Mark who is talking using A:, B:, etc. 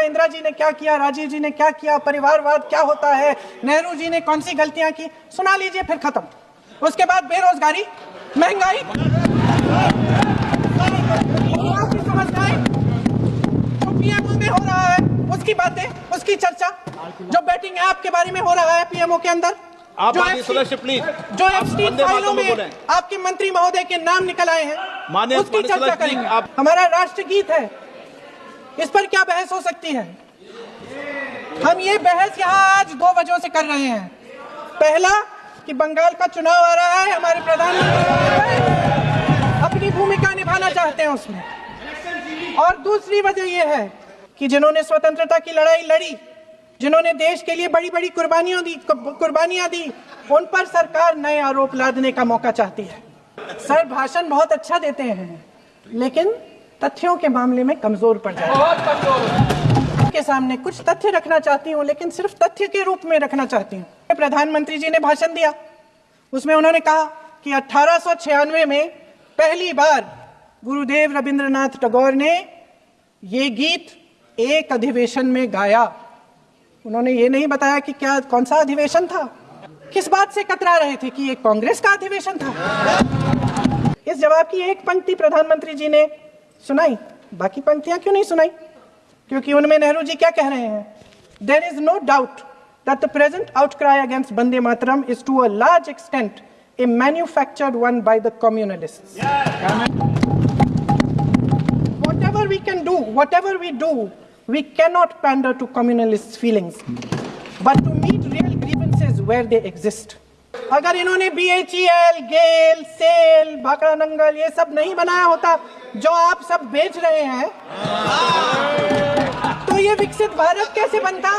A: इंदिरा जी ने क्या किया, राजीव जी ने क्या किया, परिवारवाद क्या होता है, नेहरू जी ने कौन सी गलतियां की, सुना लीजिए, फिर खत्म। उसके बाद बेरोजगारी, महंगाई, आपकी समझ में आई? जो पीएमओ में हो रहा है उसकी बातें, उसकी चर्चा, जो बैटिंग ऐप के बारे में हो रहा है पीएमओ के अंदर, जो एफस्टीन फाइलों में आपके मंत्री महोदय के नाम निकल आए हैं, उसकी चर्चा करेंगे। हमारा राष्ट्रगीत है, इस पर क्या बहस हो सकती है? हम ये बहस यहाँ आज दो वजहों से कर रहे हैं। पहला कि बंगाल का चुनाव आ रहा है, हमारे प्रधानमंत्री अपनी भूमिका निभाना चाहते हैं उसमें, और दूसरी वजह यह है कि जिन्होंने स्वतंत्रता की लड़ाई लड़ी, जिन्होंने देश के लिए बड़ी बड़ी कुर्बानियां दी, उन पर सरकार नए आरोप लादने का मौका चाहती है। सर भाषण बहुत अच्छा देते हैं, लेकिन तथ्यों के मामले में कमजोर पड़ जाते हैं। के सामने कुछ तथ्य रखना चाहती हूँ, लेकिन सिर्फ तथ्य के रूप में रखना चाहती हूँ। प्रधानमंत्री जी ने भाषण दिया, उसमें उन्होंने कहा कि 1896 में पहली बार गुरुदेव रविंद्रनाथ टैगोर ने ये गीत एक अधिवेशन में गाया। उन्होंने ये नहीं बताया कि क्या कौन सा अधिवेशन था, किस बात से कतरा रहे थे, कि ये कांग्रेस का अधिवेशन था। इस जवाब की एक पंक्ति प्रधानमंत्री जी ने सुनाई, बाकी पंक्तियां क्यों नहीं सुनाई? क्योंकि उनमें नेहरू जी क्या कह रहे हैं? There is no doubt that the present outcry against Vande Mataram is to a large extent a manufactured one by the communalists. Whatever we do, we cannot pander to communalists' feelings, but to meet real grievances where they exist. अगर इन्होंने BHEL, गेल, cell, Bhakra Nangal ये सब नहीं बनाया होता जो आप सब बेच रहे हैं, तो ये विकसित भारत कैसे बनता?